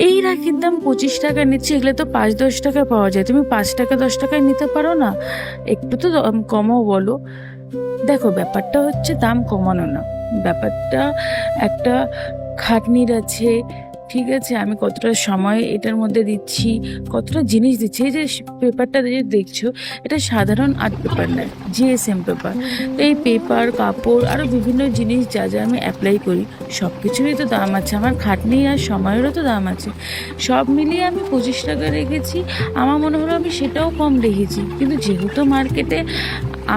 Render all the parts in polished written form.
এই রাখির দাম 25 টাকা নিচ্ছে, এগুলো তো 5-10 টাকা পাওয়া যায়, তুমি 5 টাকা 10 টাকায় নিতে পারো না? একটু তো দাম কমাও বলো। দেখো, ব্যাপারটা হচ্ছে দাম কমানো না, ব্যাপারটা একটা খাটনির আছে। ঠিক আছে, আমি কতটা সময় এটার মধ্যে দিচ্ছি, কতটা জিনিস দিচ্ছি। এই যে পেপারটা যে দেখছো, এটা সাধারণ আর্ট পেপার নয়, জিএসএম পেপার। এই পেপার, কাপড়, আরও বিভিন্ন জিনিস যা যা আমি অ্যাপ্লাই করি, সব কিছুরই তো দাম আছে, আমার খাটনি আর সময়েরও তো দাম আছে। সব মিলিয়ে আমি 25 টাকা রেখেছি। আমার মনে হলো আমি সেটাও কম রেখেছি, কিন্তু যেহেতু মার্কেটে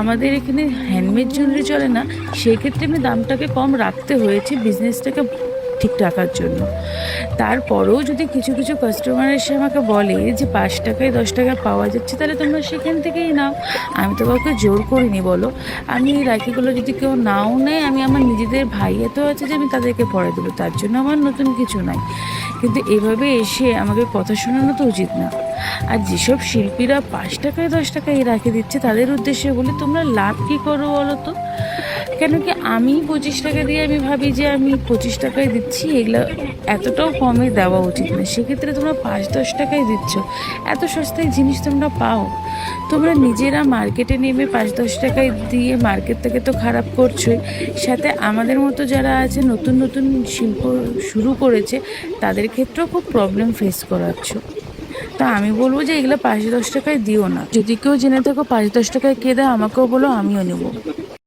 আমাদের এখানে হ্যান্ডমেড জুয়েলারি চলে না, সেক্ষেত্রে আমি দামটাকে কম রাখতে হয়েছে বিজনেসটাকে ঠিক রাখার জন্য। তারপরেও যদি কিছু কিছু কাস্টমার এসে আমাকে বলে যে 5 টাকায় 10 টাকায় পাওয়া যাচ্ছে, তাহলে তোমরা সেখান থেকেই নাও। আমি তো কাউকে জোর করিনি বলো। আমি এই রাখিগুলো যদি কেউ নাও নেয়, আমি আমার নিজেদের ভাই এত আছে যে আমি তাদেরকে পরে দেবো, তার জন্য আমার নতুন কিছু নাই। কিন্তু এভাবে এসে আমাকে কথা শোনানো তো উচিত না। আর যেসব শিল্পীরা 5 টাকায় 10 টাকায় রাখি দিচ্ছে, তাদের উদ্দেশ্যে বলি, তোমরা লাভ কী করো বলো তো? কেন কি আমি 25 টাকা দিয়ে আমি ভাবি যে আমি 25 টাকায় দিচ্ছি, এগুলো এতটাও কমে দেওয়া উচিত না। সেক্ষেত্রে তোমরা 5-10 টাকায় দিচ্ছ, এত সস্তায় জিনিস তোমরা পাও। তোমরা নিজেরা মার্কেটে নেমে 5-10 টাকায় দিয়ে মার্কেট থেকে তো খারাপ করছোই, সাথে আমাদের মতো যারা আছে নতুন নতুন শিল্প শুরু করেছে, তাদের ক্ষেত্রেও খুব প্রবলেম ফেস করাচ্ছ। তা আমি বলবো যে এগুলো 5-10 টাকায় দিও না। যদি কেউ জেনে থাকো 5-10 টাকায় কে দেয়, আমাকেও বলো, আমিও নেবো।